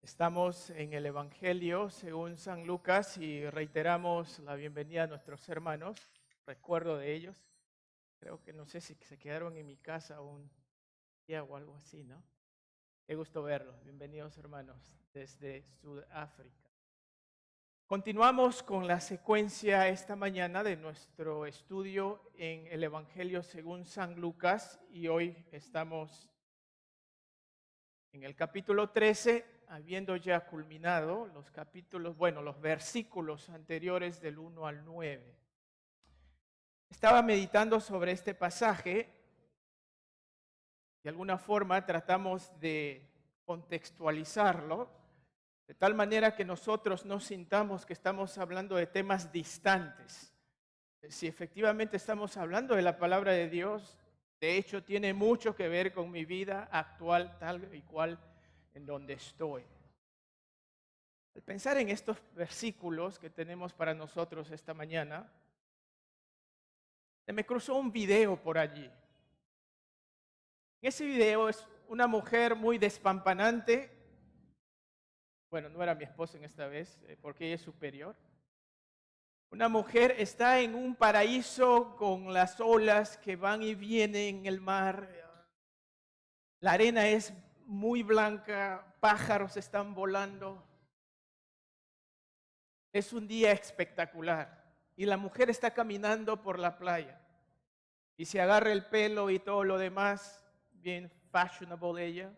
Estamos en el Evangelio según San Lucas y reiteramos la bienvenida a nuestros hermanos. Recuerdo de ellos. Creo que no sé si se quedaron en mi casa un día o algo así, ¿no? Qué gusto verlos. Bienvenidos hermanos desde Sudáfrica. Continuamos con la secuencia esta mañana de nuestro estudio en el Evangelio según San Lucas y hoy estamos en el capítulo 13, habiendo ya culminado los los versículos anteriores del 1 al 9. Estaba meditando sobre este pasaje. De alguna forma tratamos de contextualizarlo, de tal manera que nosotros no sintamos que estamos hablando de temas distantes. Si efectivamente estamos hablando de la palabra de Dios, de hecho tiene mucho que ver con mi vida actual, tal y cual en donde estoy. Al pensar en estos versículos que tenemos para nosotros esta mañana, se me cruzó un video por allí. En ese video es una mujer muy despampanante. Bueno, no era mi esposa en esta vez, porque ella es superior. Una mujer está en un paraíso con las olas que van y vienen en el mar. La arena es muy blanca, pájaros están volando. Es un día espectacular y la mujer está caminando por la playa y se agarra el pelo y todo lo demás, bien fashionable ella.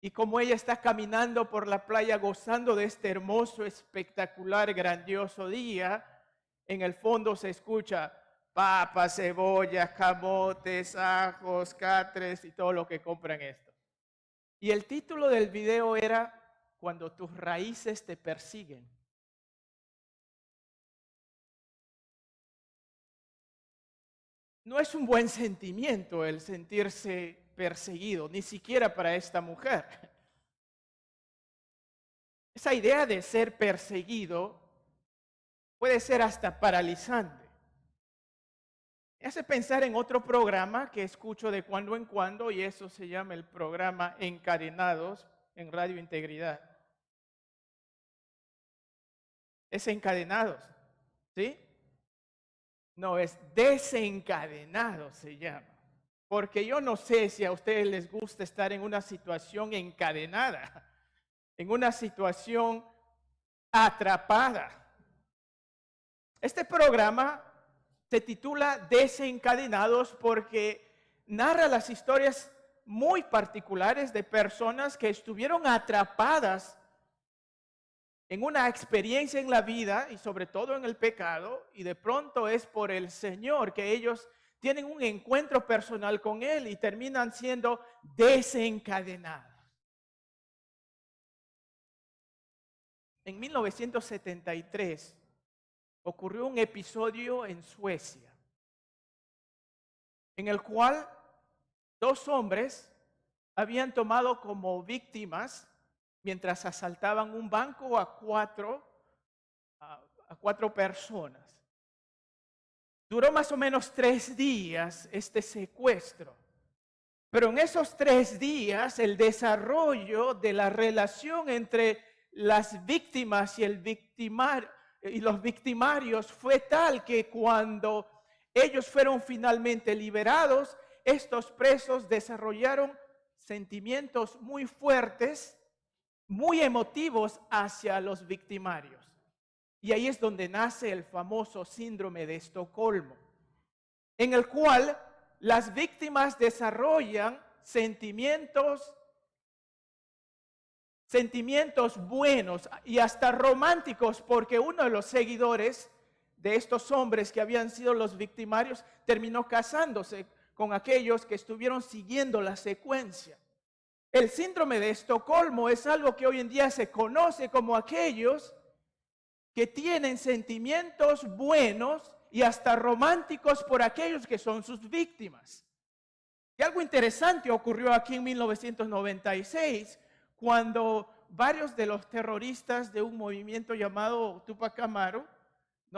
Y como ella está caminando por la playa gozando de este hermoso, espectacular, grandioso día, en el fondo se escucha papas, cebollas, camotes, ajos, catres y todo lo que compran esto. Y el título del video era Cuando tus raíces te persiguen. No es un buen sentimiento el sentirse perseguido, ni siquiera para esta mujer. Esa idea de ser perseguido puede ser hasta paralizante. Me hace pensar en otro programa que escucho de cuando en cuando y eso se llama el programa Encadenados en Radio Integridad. Es Encadenados, ¿sí? No, es Desencadenados se llama. Porque yo no sé si a ustedes les gusta estar en una situación encadenada, en una situación atrapada. Este programa se titula Desencadenados porque narra las historias muy particulares de personas que estuvieron atrapadas en una experiencia en la vida y sobre todo en el pecado, y de pronto es por el Señor que ellos tienen un encuentro personal con Él y terminan siendo desencadenados. En 1973 ocurrió un episodio en Suecia en el cual dos hombres habían tomado como víctimas mientras asaltaban un banco a cuatro personas. Duró más o menos 3 días este secuestro. Pero en esos 3 días el desarrollo de la relación entre las víctimas y los victimarios fue tal que cuando ellos fueron finalmente liberados, estos presos desarrollaron sentimientos muy fuertes, muy emotivos hacia los victimarios. Y ahí es donde nace el famoso síndrome de Estocolmo, en el cual las víctimas desarrollan sentimientos buenos y hasta románticos, porque uno de los seguidores de estos hombres que habían sido los victimarios terminó casándose con aquellos que estuvieron siguiendo la secuencia. El síndrome de Estocolmo es algo que hoy en día se conoce como aquellos que tienen sentimientos buenos y hasta románticos por aquellos que son sus víctimas. Y algo interesante ocurrió aquí en 1996, cuando varios de los terroristas de un movimiento llamado Tupac Amaru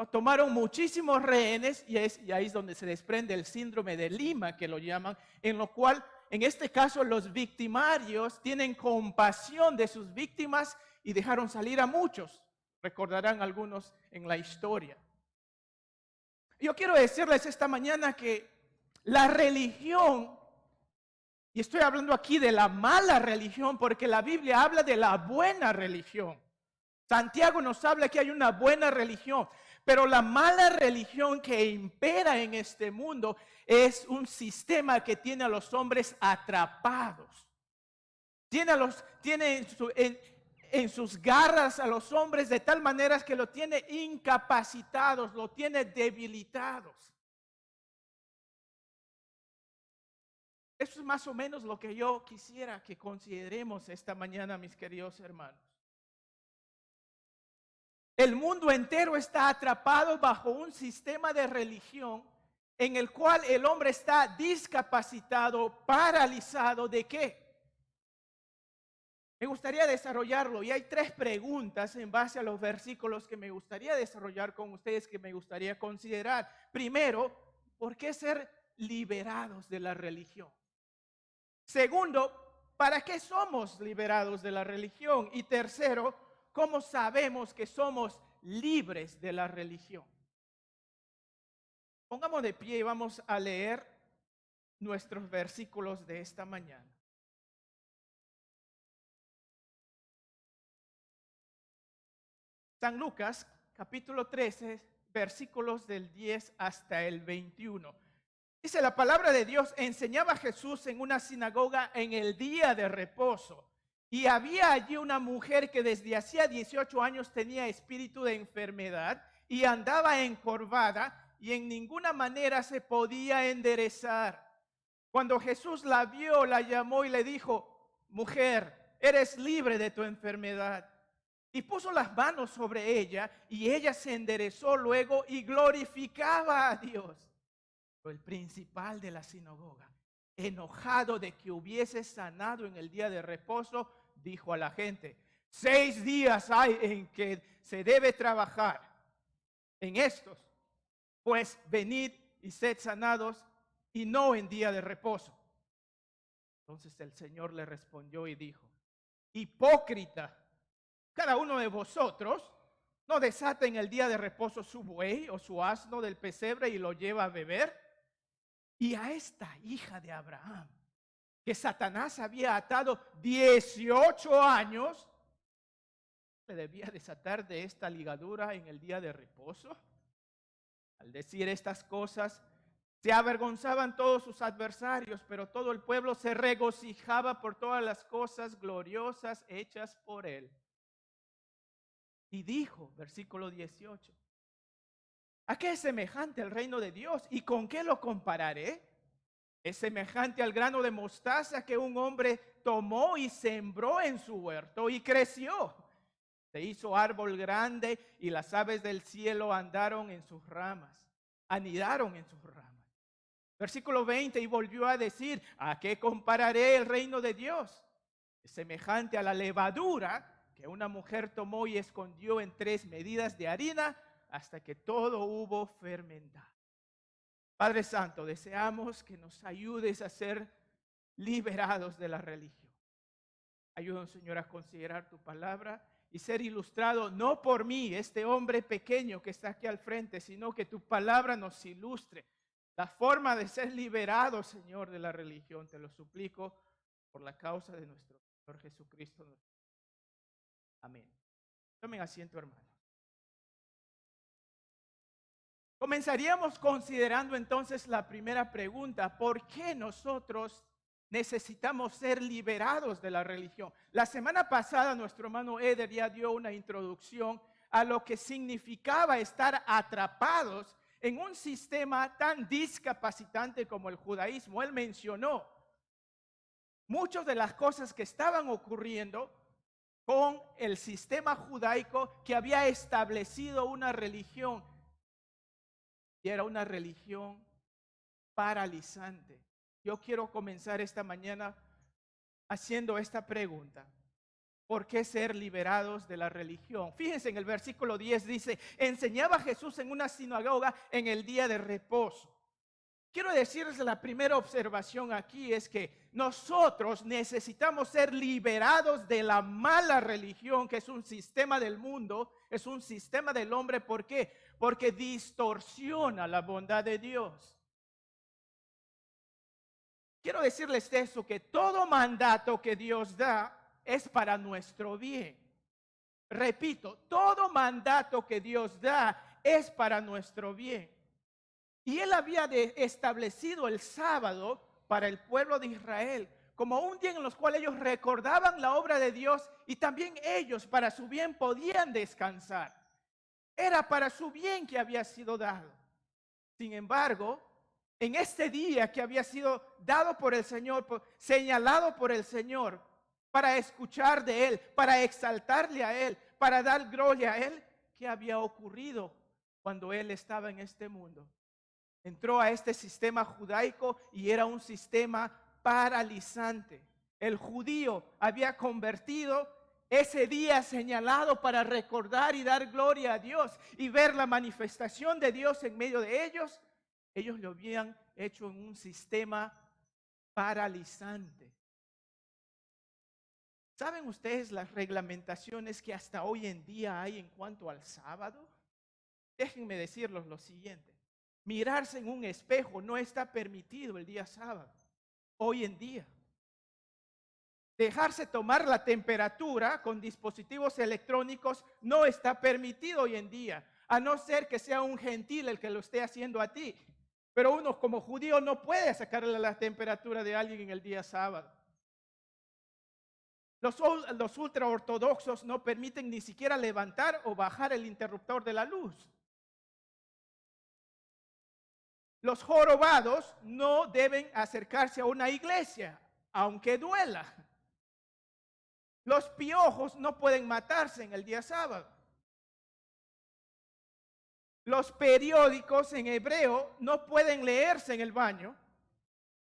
tomaron muchísimos rehenes y ahí es donde se desprende el síndrome de Lima, que lo llaman, en lo cual en este caso los victimarios tienen compasión de sus víctimas y dejaron salir a muchos. Recordarán algunos en la historia. Yo quiero decirles esta mañana que la religión, y estoy hablando aquí de la mala religión, porque la Biblia habla de la buena religión. Santiago nos habla que hay una buena religión, pero la mala religión que impera en este mundo es un sistema que tiene a los hombres atrapados. Tiene en sus garras a los hombres de tal manera que lo tiene incapacitados, lo tiene debilitados. Eso es más o menos lo que yo quisiera que consideremos esta mañana, mis queridos hermanos. El mundo entero está atrapado bajo un sistema de religión en el cual el hombre está discapacitado, paralizado. ¿De qué? Me gustaría desarrollarlo y hay 3 preguntas en base a los versículos que me gustaría desarrollar con ustedes, que me gustaría considerar. Primero, ¿por qué ser liberados de la religión? Segundo, ¿para qué somos liberados de la religión? Y tercero, ¿cómo sabemos que somos libres de la religión? Pongamos de pie y vamos a leer nuestros versículos de esta mañana. San Lucas, capítulo 13, versículos del 10 hasta el 21. Dice la palabra de Dios: enseñaba Jesús en una sinagoga en el día de reposo. Y había allí una mujer que desde hacía 18 años tenía espíritu de enfermedad y andaba encorvada y en ninguna manera se podía enderezar. Cuando Jesús la vio, la llamó y le dijo: mujer, eres libre de tu enfermedad. Y puso las manos sobre ella y ella se enderezó luego y glorificaba a Dios. El principal de la sinagoga, enojado de que hubiese sanado en el día de reposo, dijo a la gente: 6 días hay en que se debe trabajar. En estos, pues venid y sed sanados, y no en día de reposo. Entonces el Señor le respondió y dijo: hipócrita, cada uno de vosotros no desata en el día de reposo su buey o su asno del pesebre y lo lleva a beber. Y a esta hija de Abraham, que Satanás había atado 18 años, ¿le debía desatar de esta ligadura en el día de reposo? Al decir estas cosas, se avergonzaban todos sus adversarios, pero todo el pueblo se regocijaba por todas las cosas gloriosas hechas por él. Y dijo, versículo 18: ¿a qué es semejante el reino de Dios? ¿Y con qué lo compararé? Es semejante al grano de mostaza que un hombre tomó y sembró en su huerto y creció. Se hizo árbol grande y las aves del cielo andaron en sus ramas, anidaron en sus ramas. Versículo 20, y volvió a decir: ¿a qué compararé el reino de Dios? Es semejante a la levadura que una mujer tomó y escondió en 3 medidas de harina hasta que todo hubo fermentado. Padre Santo, deseamos que nos ayudes a ser liberados de la religión. Ayúdanos, Señor, a considerar tu palabra y ser ilustrado no por mí, este hombre pequeño que está aquí al frente, sino que tu palabra nos ilustre la forma de ser liberados, Señor, de la religión. Te lo suplico por la causa de nuestro Señor Jesucristo. Amén. Tomen asiento, hermanos. Comenzaríamos considerando entonces la primera pregunta: ¿por qué nosotros necesitamos ser liberados de la religión? La semana pasada nuestro hermano Eder ya dio una introducción a lo que significaba estar atrapados en un sistema tan discapacitante como el judaísmo. Él mencionó muchas de las cosas que estaban ocurriendo con el sistema judaico, que había establecido una religión, y era una religión paralizante. Yo quiero comenzar esta mañana haciendo esta pregunta: ¿por qué ser liberados de la religión? Fíjense en el versículo 10, dice: enseñaba Jesús en una sinagoga en el día de reposo. Quiero decirles, la primera observación aquí es que nosotros necesitamos ser liberados de la mala religión, que es un sistema del mundo, es un sistema del hombre. ¿Por qué? Porque distorsiona la bondad de Dios. Quiero decirles eso, que todo mandato que Dios da es para nuestro bien. Repito, todo mandato que Dios da es para nuestro bien. Y Él había establecido el sábado para el pueblo de Israel como un día en los cual ellos recordaban la obra de Dios y también ellos para su bien podían descansar. Era para su bien que había sido dado. Sin embargo, en este día que había sido dado por el Señor, señalado por el Señor, para escuchar de Él, para exaltarle a Él, para dar gloria a Él, ¿qué había ocurrido cuando Él estaba en este mundo? Entró a este sistema judaico y era un sistema paralizante. El judío había convertido ese día señalado para recordar y dar gloria a Dios y ver la manifestación de Dios en medio de ellos. Ellos lo habían hecho en un sistema paralizante. ¿Saben ustedes las reglamentaciones que hasta hoy en día hay en cuanto al sábado? Déjenme decirles lo siguiente. Mirarse en un espejo no está permitido el día sábado, hoy en día. Dejarse tomar la temperatura con dispositivos electrónicos no está permitido hoy en día, a no ser que sea un gentil el que lo esté haciendo a ti. Pero uno como judío no puede sacarle la temperatura de alguien en el día sábado. Los ultraortodoxos no permiten ni siquiera levantar o bajar el interruptor de la luz. Los jorobados no deben acercarse a una iglesia, aunque duela. Los piojos no pueden matarse en el día sábado. Los periódicos en hebreo no pueden leerse en el baño,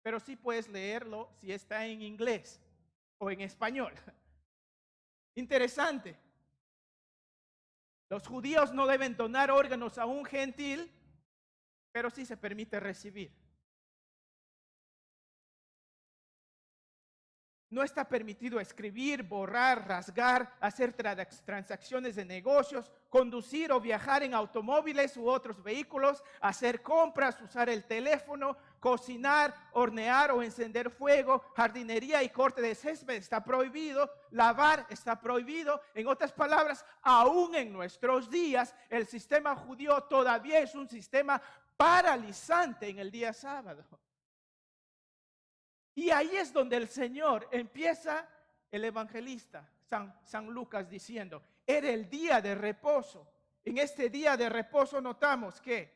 pero sí puedes leerlo si está en inglés o en español. Interesante. Los judíos no deben donar órganos a un gentil, pero sí se permite recibir. No está permitido escribir, borrar, rasgar, hacer transacciones de negocios, conducir o viajar en automóviles u otros vehículos, hacer compras, usar el teléfono, cocinar, hornear o encender fuego, jardinería y corte de césped está prohibido, lavar está prohibido. En otras palabras, aún en nuestros días, el sistema judío todavía es un sistema paralizante en el día sábado. Y ahí es donde el Señor empieza, el evangelista San Lucas diciendo, era el día de reposo. En este día de reposo notamos que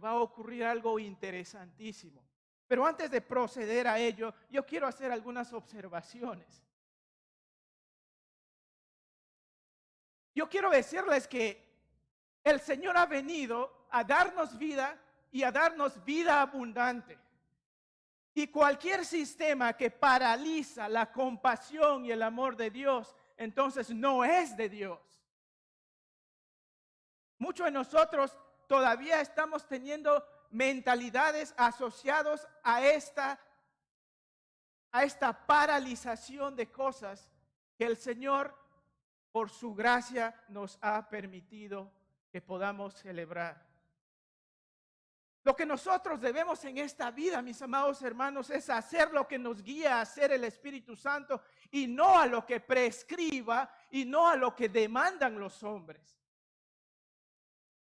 va a ocurrir algo interesantísimo. Pero antes de proceder a ello, yo quiero hacer algunas observaciones. Yo quiero decirles que el Señor ha venido a darnos vida y a darnos vida abundante. Y cualquier sistema que paraliza la compasión y el amor de Dios, entonces no es de Dios. Muchos de nosotros todavía estamos teniendo mentalidades asociadas a esta paralización de cosas que el Señor, por su gracia, nos ha permitido que podamos celebrar. Lo que nosotros debemos en esta vida, mis amados hermanos, es hacer lo que nos guía a hacer el Espíritu Santo y no a lo que prescriba y no a lo que demandan los hombres.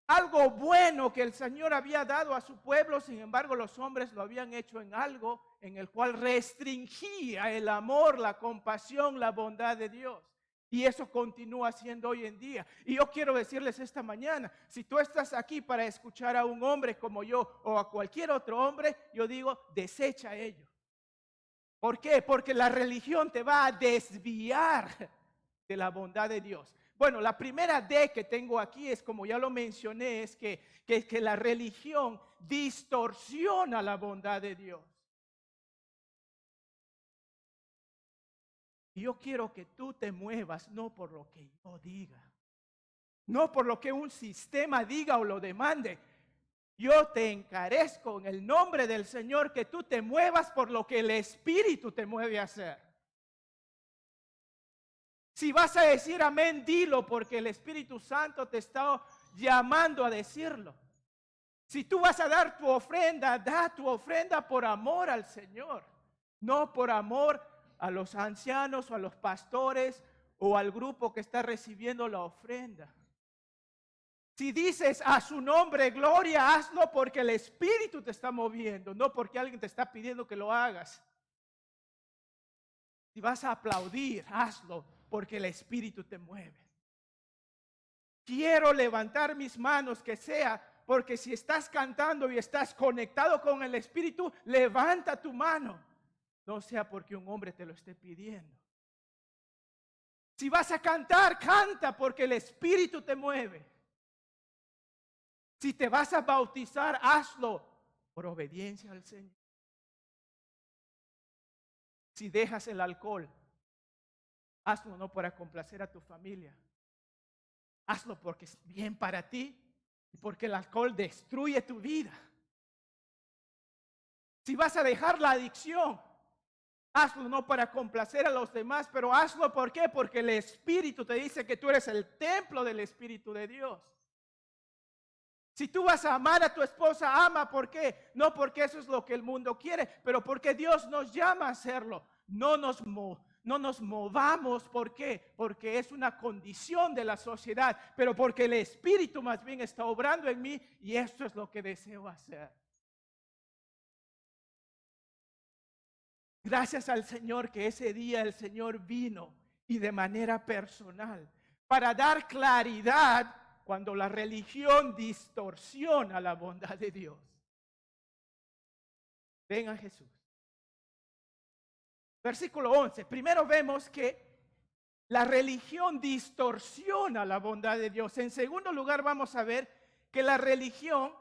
Algo bueno que el Señor había dado a su pueblo, sin embargo, los hombres lo habían hecho en algo en el cual restringía el amor, la compasión, la bondad de Dios. Y eso continúa siendo hoy en día. Y yo quiero decirles esta mañana, si tú estás aquí para escuchar a un hombre como yo o a cualquier otro hombre, yo digo, desecha ello. ¿Por qué? Porque la religión te va a desviar de la bondad de Dios. Bueno, la primera D que tengo aquí es, como ya lo mencioné, es que la religión distorsiona la bondad de Dios. Y yo quiero que tú te muevas no por lo que yo diga, no por lo que un sistema diga o lo demande. yo te encarezco en el nombre del Señor que tú te muevas por lo que el Espíritu te mueve a hacer. Si vas a decir amén, dilo, porque el Espíritu Santo te está llamando a decirlo. Si tú vas a dar tu ofrenda, da tu ofrenda por amor al Señor, no por amor a los ancianos o a los pastores o al grupo que está recibiendo la ofrenda. Si dices a su nombre gloria, hazlo porque el Espíritu te está moviendo, no porque alguien te está pidiendo que lo hagas. Si vas a aplaudir, hazlo porque el Espíritu te mueve. Quiero levantar mis manos, que sea porque si estás cantando y estás conectado con el Espíritu, levanta tu mano. No sea porque un hombre te lo esté pidiendo. Si vas a cantar, canta porque el Espíritu te mueve. Si te vas a bautizar, hazlo por obediencia al Señor. Si dejas el alcohol, hazlo no para complacer a tu familia. Hazlo porque es bien para ti y porque el alcohol destruye tu vida. Si vas a dejar la adicción, hazlo no para complacer a los demás, pero hazlo ¿por qué? Porque el Espíritu te dice que tú eres el templo del Espíritu de Dios. Si tú vas a amar a tu esposa, ama. ¿Por qué? No porque eso es lo que el mundo quiere, pero porque Dios nos llama a hacerlo. No nos movamos. ¿Por qué? Porque es una condición de la sociedad, pero porque el Espíritu más bien está obrando en mí y esto es lo que deseo hacer. Gracias al Señor que ese día el Señor vino y de manera personal para dar claridad cuando la religión distorsiona la bondad de Dios. Ven a Jesús. Versículo 11. Primero vemos que la religión distorsiona la bondad de Dios. En segundo lugar vamos a ver que la religión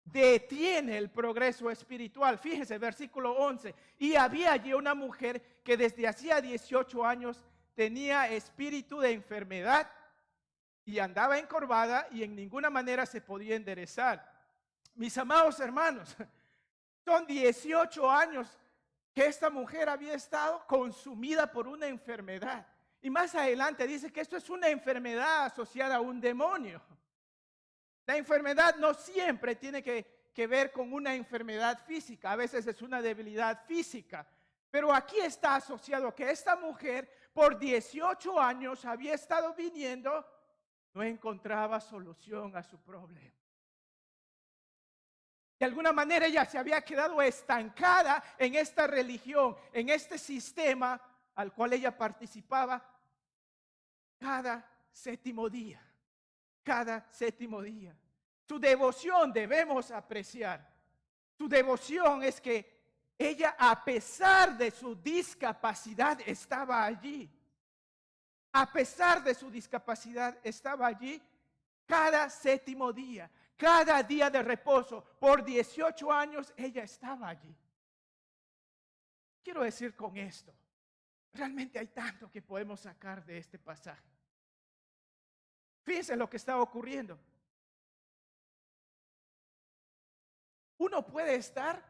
detiene el progreso espiritual. Fíjense, versículo 11. Y había allí una mujer que desde hacía 18 años tenía espíritu de enfermedad y andaba encorvada y en ninguna manera se podía enderezar. Mis amados hermanos, son 18 años que esta mujer había estado consumida por una enfermedad. Y más adelante dice que esto es una enfermedad asociada a un demonio. La enfermedad no siempre tiene que ver con una enfermedad física, a veces es una debilidad física. Pero aquí está asociado que esta mujer por 18 años había estado viniendo, no encontraba solución a su problema. De alguna manera ella se había quedado estancada en esta religión, en este sistema al cual ella participaba cada séptimo día. Cada séptimo día. Su devoción debemos apreciar. Su devoción es que ella, a pesar de su discapacidad, estaba allí. A pesar de su discapacidad, estaba allí cada séptimo día, cada día de reposo. Por 18 años ella estaba allí. Quiero decir con esto, realmente hay tanto que podemos sacar de este pasaje. Fíjense lo que está ocurriendo. Uno puede estar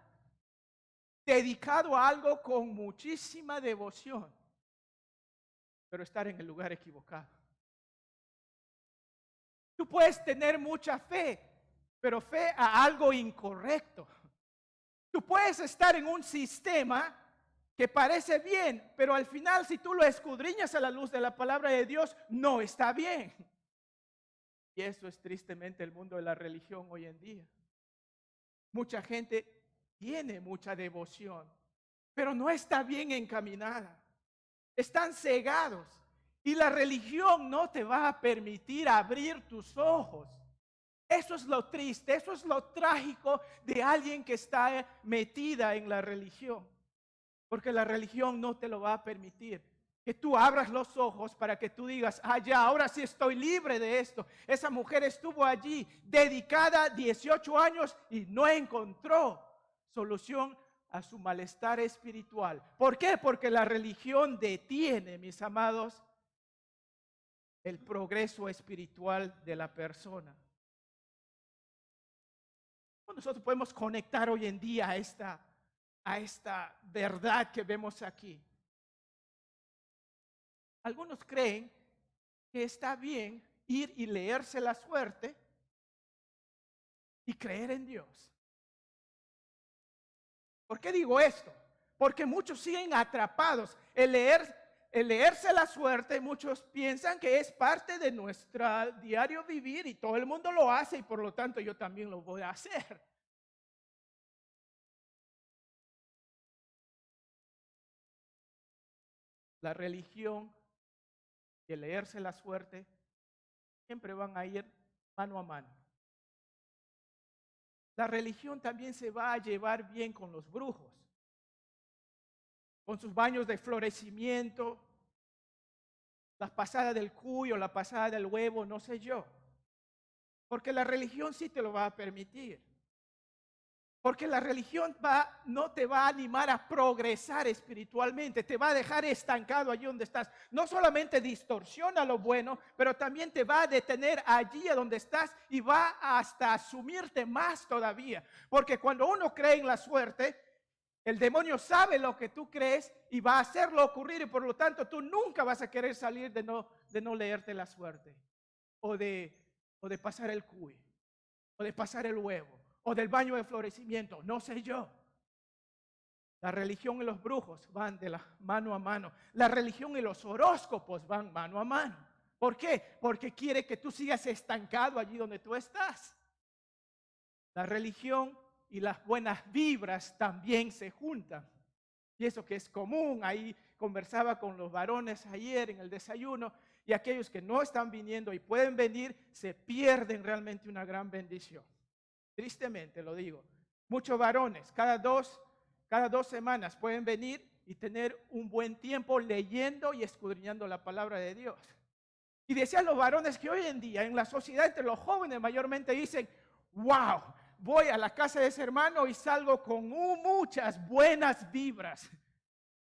dedicado a algo con muchísima devoción, pero estar en el lugar equivocado. Tú puedes tener mucha fe, pero fe a algo incorrecto. Tú puedes estar en un sistema que parece bien, pero al final si tú lo escudriñas a la luz de la palabra de Dios, no está bien. Y eso es tristemente el mundo de la religión hoy en día. Mucha gente tiene mucha devoción, pero no está bien encaminada. Están cegados y la religión no te va a permitir abrir tus ojos. Eso es lo triste, eso es lo trágico de alguien que está metida en la religión. Porque la religión no te lo va a permitir. Que tú abras los ojos para que tú digas, ya, ahora sí estoy libre de esto. Esa mujer estuvo allí dedicada 18 años y no encontró solución a su malestar espiritual. ¿Por qué? Porque la religión detiene, mis amados, el progreso espiritual de la persona. nosotros podemos conectar hoy en día a esta verdad que vemos aquí? Algunos creen que está bien ir y leerse la suerte y creer en Dios. ¿Por qué digo esto? Porque muchos siguen atrapados. El leerse la suerte, muchos piensan que es parte de nuestro diario vivir y todo el mundo lo hace y por lo tanto yo también lo voy a hacer. La religión y el leerse la suerte siempre van a ir mano a mano. La religión también se va a llevar bien con los brujos, con sus baños de florecimiento, la pasada del cuyo, la pasada del huevo, no sé yo. Porque la religión sí te lo va a permitir. Porque la religión no te va a animar a progresar espiritualmente, te va a dejar estancado allí donde estás. No solamente distorsiona lo bueno, pero también te va a detener allí a donde estás y va hasta asumirte más todavía. Porque cuando uno cree en la suerte, el demonio sabe lo que tú crees y va a hacerlo ocurrir y por lo tanto tú nunca vas a querer salir de no leerte la suerte o de pasar el cuy o de pasar el huevo o del baño de florecimiento, no sé yo. La religión y los brujos van de la mano a mano. La religión y los horóscopos van mano a mano. ¿Por qué? Porque quiere que tú sigas estancado allí donde tú estás. La religión y las buenas vibras también se juntan. Y eso que es común, ahí conversaba con los varones ayer en el desayuno, y aquellos que no están viniendo y pueden venir, se pierden realmente una gran bendición. Tristemente lo digo. Muchos varones, cada dos semanas pueden venir y tener un buen tiempo leyendo y escudriñando la palabra de Dios. Y decían los varones que hoy en día en la sociedad entre los jóvenes mayormente dicen, wow, voy a la casa de ese hermano y salgo con muchas buenas vibras.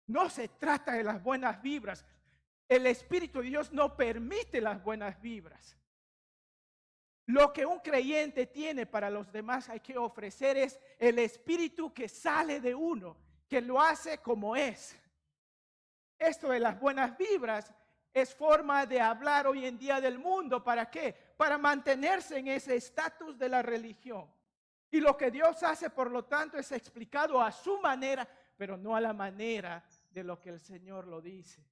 No se trata de las buenas vibras. El Espíritu de Dios no permite las buenas vibras. Lo que un creyente tiene para los demás hay que ofrecer es el Espíritu que sale de uno, que lo hace como es. Esto de las buenas vibras es forma de hablar hoy en día del mundo. ¿Para qué? Para mantenerse en ese estatus de la religión. Y lo que Dios hace, por lo tanto, es explicado a su manera, pero no a la manera de lo que el Señor lo dice.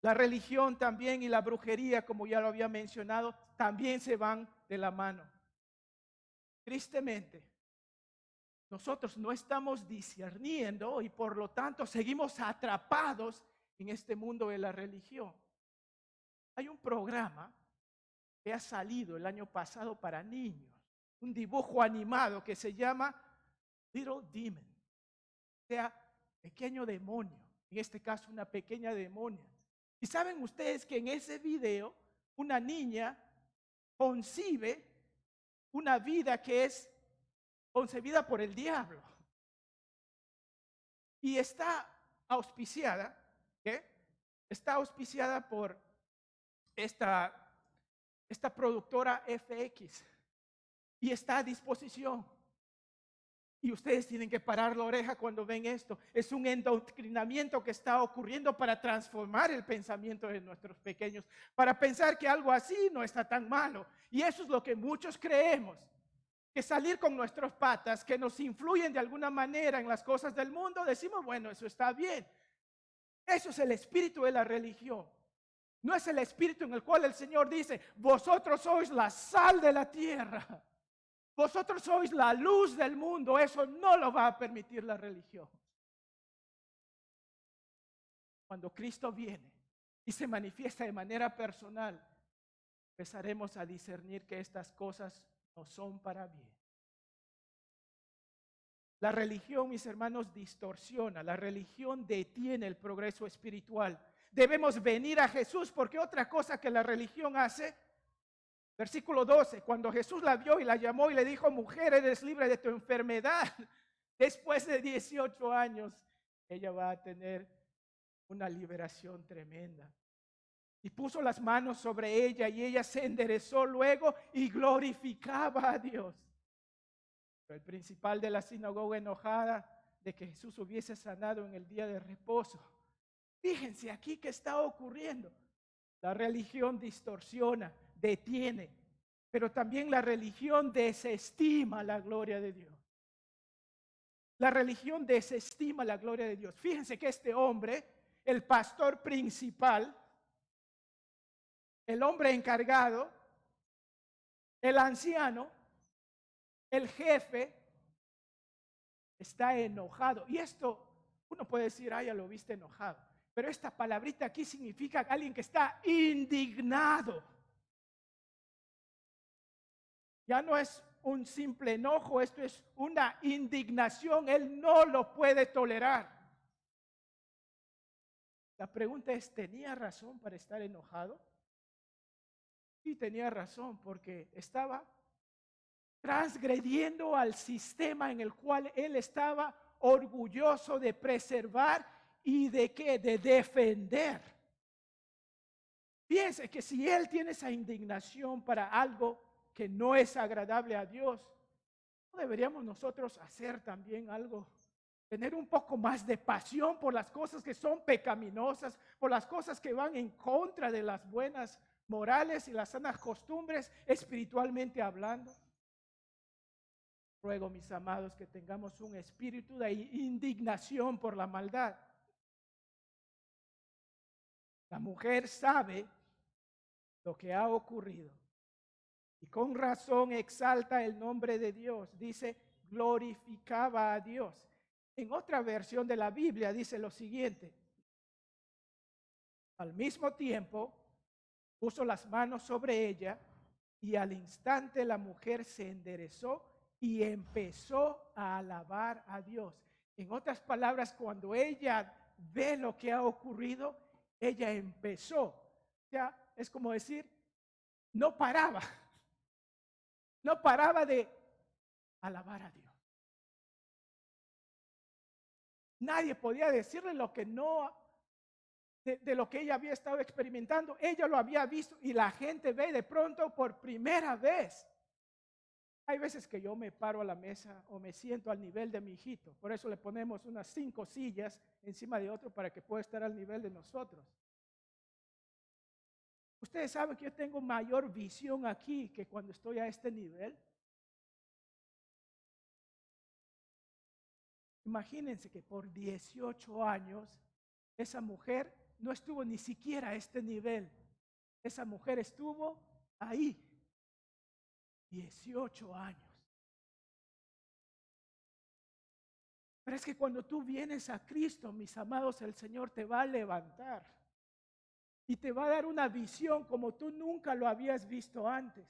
La religión también y la brujería, como ya lo había mencionado, también se van de la mano. Tristemente, nosotros no estamos discerniendo y por lo tanto seguimos atrapados en este mundo de la religión. Hay un programa que ha salido el año pasado para niños, un dibujo animado que se llama Little Demon, o sea, pequeño demonio, en este caso una pequeña demonia. Y saben ustedes que en ese video una niña concibe una vida que es concebida por el diablo. Y está auspiciada, ¿qué? Está auspiciada por esta productora FX y está a disposición. Y ustedes tienen que parar la oreja cuando ven esto. Es un endoctrinamiento que está ocurriendo para transformar el pensamiento de nuestros pequeños, para pensar que algo así no está tan malo. Y eso es lo que muchos creemos, que salir con nuestras patas, que nos influyen de alguna manera en las cosas del mundo, decimos, bueno, eso está bien. Eso es el espíritu de la religión. No es el espíritu en el cual el Señor dice, vosotros sois la sal de la tierra. Vosotros sois la luz del mundo. Eso no lo va a permitir la religión. Cuando Cristo viene y se manifiesta de manera personal, empezaremos a discernir que estas cosas no son para bien. La religión, mis hermanos, distorsiona. La religión detiene el progreso espiritual. Debemos venir a Jesús porque otra cosa que la religión hace. Versículo 12, cuando Jesús la vio y la llamó y le dijo, mujer, eres libre de tu enfermedad. Después de 18 años, ella va a tener una liberación tremenda. Y puso las manos sobre ella y ella se enderezó luego y glorificaba a Dios. Pero el principal de la sinagoga, enojada de que Jesús hubiese sanado en el día de reposo. Fíjense aquí qué está ocurriendo. La religión distorsiona, detiene, pero también la religión desestima la gloria de Dios. La religión desestima la gloria de Dios. Fíjense que este hombre, el pastor principal, el hombre encargado, el anciano, el jefe, está enojado. Y esto, uno puede decir, ya lo viste enojado. Pero esta palabrita aquí significa alguien que está indignado. Ya no es un simple enojo, esto es una indignación. Él no lo puede tolerar. La pregunta es, ¿tenía razón para estar enojado? Sí, tenía razón, porque estaba transgrediendo al sistema en el cual él estaba orgulloso de preservar y de qué, de defender. Piense que si él tiene esa indignación para algo que no es agradable a Dios, ¿no deberíamos nosotros hacer también algo? Tener un poco más de pasión por las cosas que son pecaminosas, por las cosas que van en contra de las buenas morales y las sanas costumbres, espiritualmente hablando. Ruego, mis amados, que tengamos un espíritu de indignación por la maldad. La mujer sabe lo que ha ocurrido y con razón exalta el nombre de Dios. Dice, glorificaba a Dios. En otra versión de la Biblia dice lo siguiente: al mismo tiempo puso las manos sobre ella y al instante la mujer se enderezó y empezó a alabar a Dios. En otras palabras, cuando ella ve lo que ha ocurrido, ella empezó. Ya es como decir, no paraba de alabar a Dios. Nadie podía decirle lo que no, de lo que ella había estado experimentando. Ella lo había visto y la gente ve de pronto por primera vez. Hay veces que yo me paro a la mesa o me siento al nivel de mi hijito. Por eso le ponemos unas 5 sillas encima de otro para que pueda estar al nivel de nosotros. Ustedes saben que yo tengo mayor visión aquí que cuando estoy a este nivel. Imagínense que por 18 años esa mujer no estuvo ni siquiera a este nivel. Esa mujer estuvo ahí 18 años. Pero es que cuando tú vienes a Cristo, mis amados, el Señor te va a levantar y te va a dar una visión como tú nunca lo habías visto antes.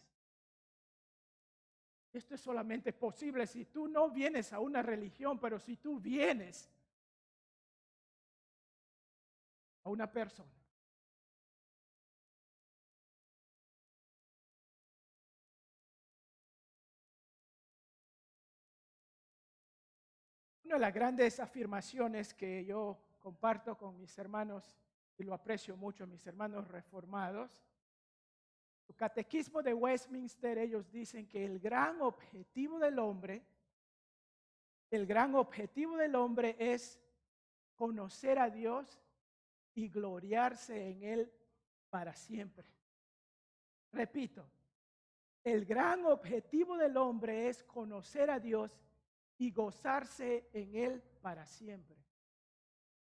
Esto es solamente posible si tú no vienes a una religión, pero si tú vienes a una persona. Una de las grandes afirmaciones que yo comparto con mis hermanos, y lo aprecio mucho, mis hermanos reformados, el catequismo de Westminster, ellos dicen que el gran objetivo del hombre es conocer a Dios y gloriarse en Él para siempre. Repito, el gran objetivo del hombre es conocer a Dios y gozarse en Él para siempre.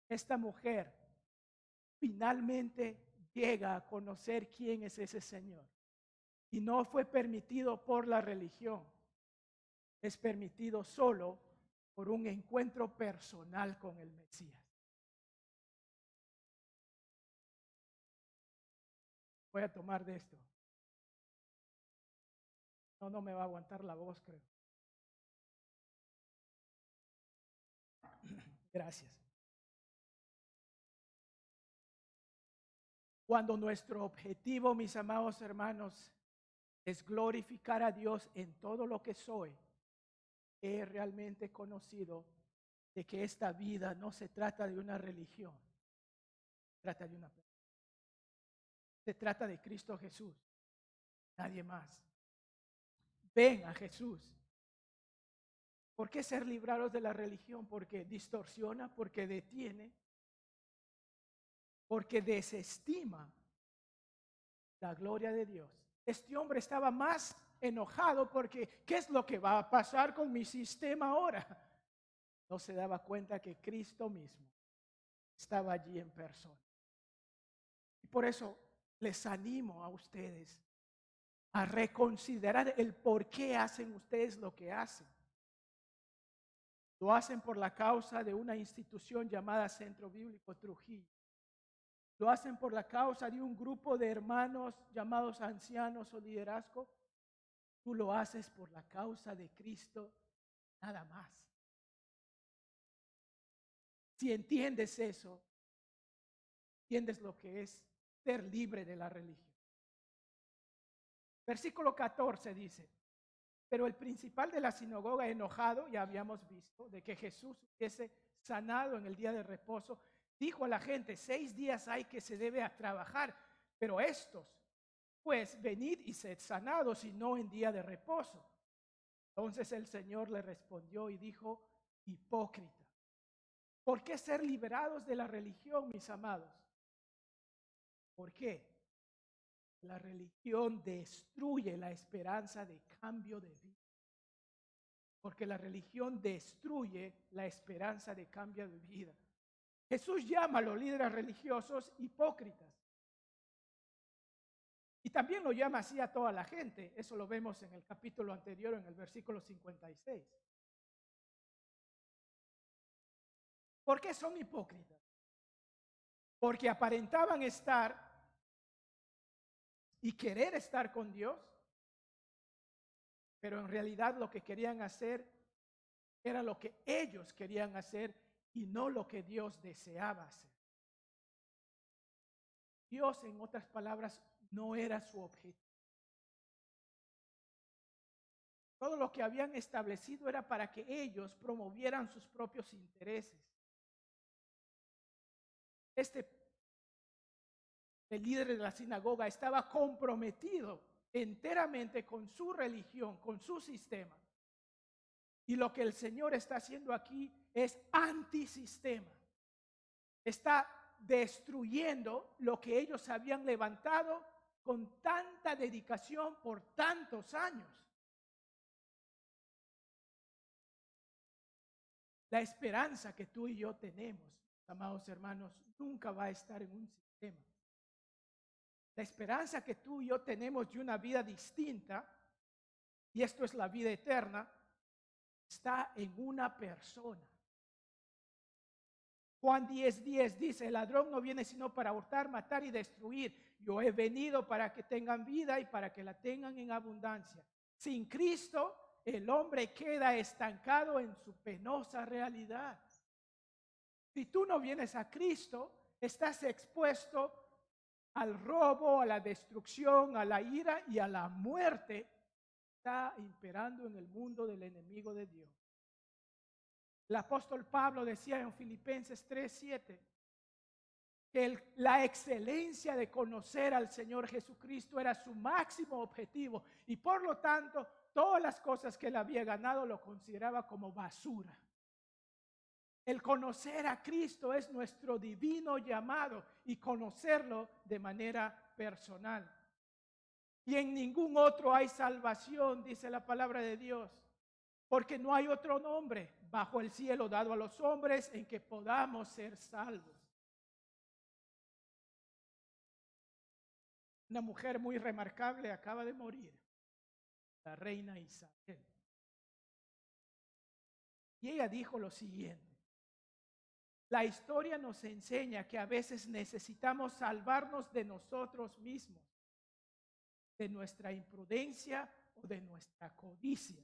Esta mujer finalmente llega a conocer quién es ese Señor. Y no fue permitido por la religión, es permitido solo por un encuentro personal con el Mesías. Voy a tomar de esto. No me va a aguantar la voz, creo. Gracias. Cuando nuestro objetivo, mis amados hermanos, es glorificar a Dios en todo lo que soy, he realmente conocido de que esta vida no se trata de una religión, se trata de una persona. Se trata de Cristo Jesús, nadie más. Ven a Jesús. ¿Por qué ser librados de la religión? Porque distorsiona, porque detiene, porque desestima la gloria de Dios. Este hombre estaba más enojado porque ¿qué es lo que va a pasar con mi sistema ahora? No se daba cuenta que Cristo mismo estaba allí en persona. Y por eso les animo a ustedes a reconsiderar el por qué hacen ustedes lo que hacen. Lo hacen por la causa de una institución llamada Centro Bíblico Trujillo. Lo hacen por la causa de un grupo de hermanos llamados ancianos o liderazgo. Tú lo haces por la causa de Cristo, nada más. Si entiendes eso, entiendes lo que es ser libre de la religión. Versículo 14 dice: pero el principal de la sinagoga, enojado, ya habíamos visto, de que Jesús hubiese sanado en el día de reposo, dijo a la gente: 6 días hay que se debe a trabajar, pero estos, pues venid y sed sanados, y no en día de reposo. Entonces el Señor le respondió y dijo: hipócrita, ¿por qué ser liberados de la religión, mis amados? ¿Por qué? La religión destruye la esperanza de cambio de vida. Porque la religión destruye la esperanza de cambio de vida. Jesús llama a los líderes religiosos hipócritas. Y también lo llama así a toda la gente. Eso lo vemos en el capítulo anterior, en el versículo 56. ¿Por qué son hipócritas? Porque aparentaban estar y querer estar con Dios, pero en realidad lo que querían hacer era lo que ellos querían hacer y no lo que Dios deseaba hacer. Dios, en otras palabras, no era su objetivo. Todo lo que habían establecido era para que ellos promovieran sus propios intereses. El líder de la sinagoga estaba comprometido enteramente con su religión, con su sistema. Y lo que el Señor está haciendo aquí es antisistema. Está destruyendo lo que ellos habían levantado con tanta dedicación por tantos años. La esperanza que tú y yo tenemos, amados hermanos, nunca va a estar en un sistema. La esperanza que tú y yo tenemos de una vida distinta, y esto es la vida eterna, está en una persona. Juan 10:10 dice: el ladrón no viene sino para hurtar, matar y destruir. Yo he venido para que tengan vida y para que la tengan en abundancia. Sin Cristo, el hombre queda estancado en su penosa realidad. Si tú no vienes a Cristo, estás expuesto al robo, a la destrucción, a la ira y a la muerte. Está imperando en el mundo del enemigo de Dios. El apóstol Pablo decía en Filipenses 3:7 que la excelencia de conocer al Señor Jesucristo era su máximo objetivo, y por lo tanto todas las cosas que él había ganado lo consideraba como basura. El conocer a Cristo es nuestro divino llamado, y conocerlo de manera personal. Y en ningún otro hay salvación, dice la palabra de Dios, porque no hay otro nombre bajo el cielo dado a los hombres en que podamos ser salvos. Una mujer muy remarcable acaba de morir, la reina Isabel. Y ella dijo lo siguiente: la historia nos enseña que a veces necesitamos salvarnos de nosotros mismos, de nuestra imprudencia o de nuestra codicia.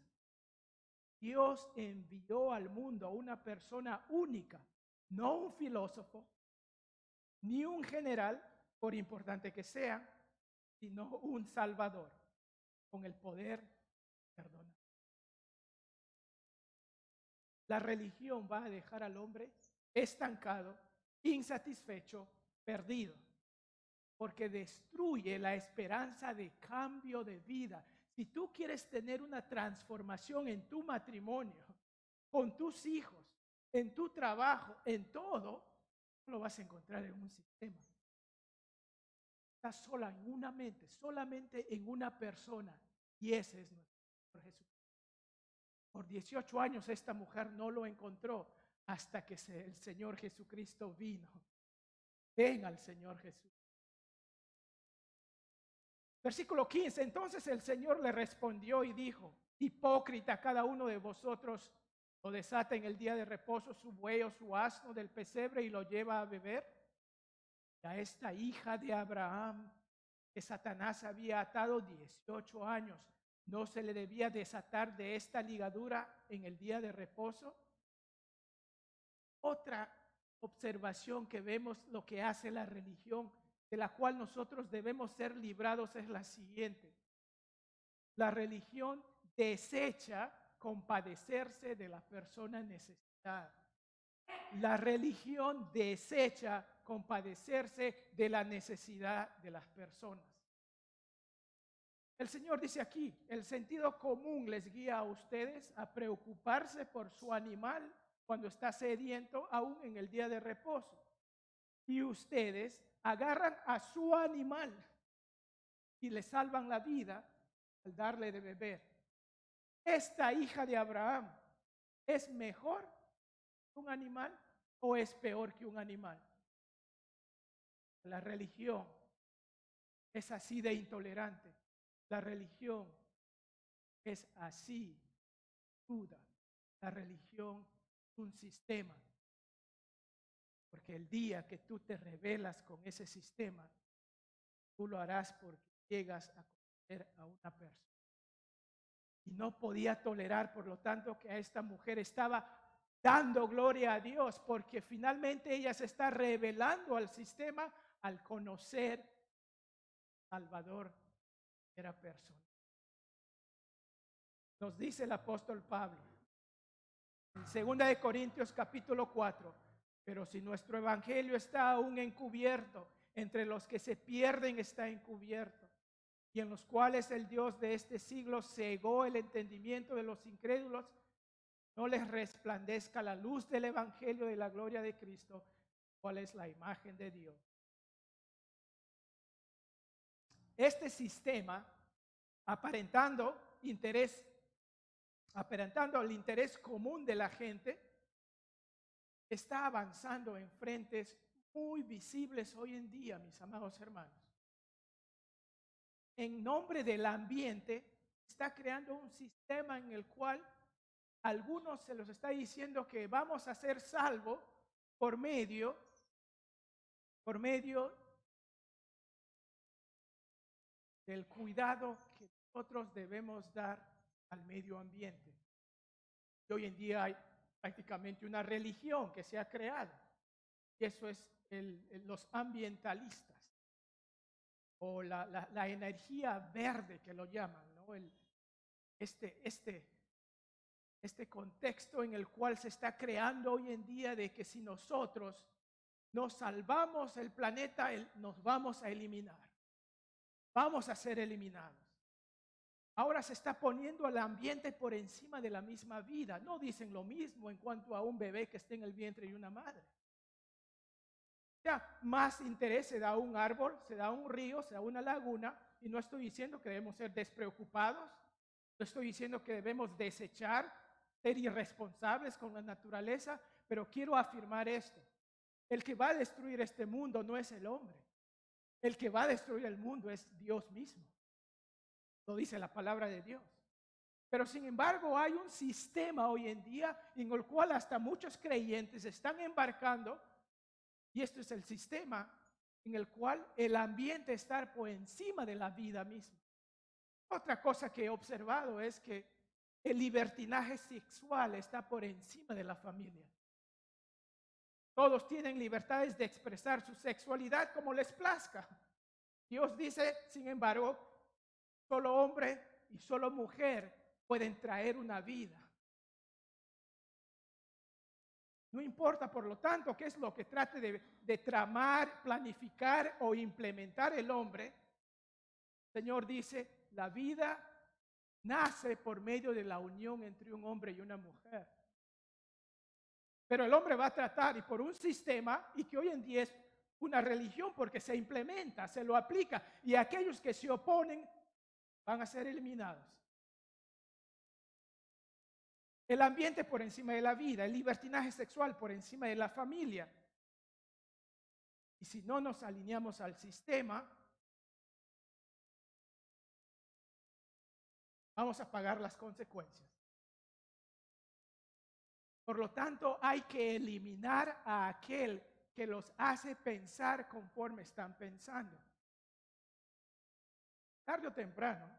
Dios envió al mundo a una persona única, no un filósofo, ni un general, por importante que sea, sino un Salvador, con el poder de perdonar. La religión va a dejar al hombre estancado, insatisfecho, perdido, porque destruye la esperanza de cambio de vida. Si tú quieres tener una transformación en tu matrimonio, con tus hijos, en tu trabajo, en todo, no lo vas a encontrar en un sistema. Estás sola en una mente, solamente en una persona. Y ese es nuestro Señor Jesucristo. Por 18 años esta mujer no lo encontró hasta que el Señor Jesucristo vino. Ven al Señor Jesús. Versículo 15. Entonces el Señor le respondió y dijo: hipócrita, cada uno de vosotros lo desata en el día de reposo su buey o su asno del pesebre y lo lleva a beber. Y a esta hija de Abraham, que Satanás había atado 18 años, ¿no se le debía desatar de esta ligadura en el día de reposo? Otra observación que vemos lo que hace la religión, de la cual nosotros debemos ser librados, es la siguiente. La religión desecha compadecerse de la persona necesitada. La religión desecha compadecerse de la necesidad de las personas. El Señor dice aquí: el sentido común les guía a ustedes a preocuparse por su animal cuando está sediento, aún en el día de reposo. Y ustedes agarran a su animal y le salvan la vida al darle de beber. ¿Esta hija de Abraham es mejor que un animal o es peor que un animal? La religión es así de intolerante. La religión es así duda. La religión es un sistema. Porque el día que tú te rebelas con ese sistema, tú lo harás porque llegas a conocer a una persona. Y no podía tolerar, por lo tanto, que a esta mujer estaba dando gloria a Dios, porque finalmente ella se está revelando al sistema al conocer Salvador era persona. Nos dice el apóstol Pablo en 2 de Corintios capítulo 4: pero si nuestro evangelio está aún encubierto, entre los que se pierden está encubierto, y en los cuales el Dios de este siglo cegó el entendimiento de los incrédulos, no les resplandezca la luz del evangelio de la gloria de Cristo, cuál es la imagen de Dios. Este sistema, aparentando el interés común de la gente, está avanzando en frentes muy visibles hoy en día, mis amados hermanos. En nombre del ambiente, está creando un sistema en el cual a algunos se los está diciendo que vamos a ser salvos por medio del cuidado que nosotros debemos dar al medio ambiente. Y hoy en día hay prácticamente una religión que se ha creado, y eso es los ambientalistas, o la energía verde que lo llaman, ¿no? Este contexto en el cual se está creando hoy en día de que si nosotros no salvamos el planeta, nos vamos a eliminar. Vamos a ser eliminados. Ahora se está poniendo al ambiente por encima de la misma vida. No dicen lo mismo en cuanto a un bebé que esté en el vientre de una madre. O sea, más interés se da a un árbol, se da a un río, se da a una laguna, y no estoy diciendo que debemos ser despreocupados, no estoy diciendo que debemos desechar, ser irresponsables con la naturaleza, pero quiero afirmar esto: el que va a destruir este mundo no es el hombre, el que va a destruir el mundo es Dios mismo. Lo dice la palabra de Dios. Pero sin embargo hay un sistema hoy en día en el cual hasta muchos creyentes están embarcando, y esto es el sistema en el cual el ambiente está por encima de la vida misma. Otra cosa que he observado es que el libertinaje sexual está por encima de la familia. Todos tienen libertades de expresar su sexualidad como les plazca. Dios dice, sin embargo, solo hombre y solo mujer pueden traer una vida. No importa, por lo tanto, qué es lo que trate de tramar, planificar o implementar el hombre. El Señor dice, la vida nace por medio de la unión entre un hombre y una mujer. Pero el hombre va a tratar y por un sistema y que hoy en día es una religión porque se implementa, se lo aplica y aquellos que se oponen van a ser eliminados. El ambiente por encima de la vida, el libertinaje sexual por encima de la familia. Y si no nos alineamos al sistema, vamos a pagar las consecuencias. Por lo tanto, hay que eliminar a aquel que los hace pensar conforme están pensando. Tarde o temprano,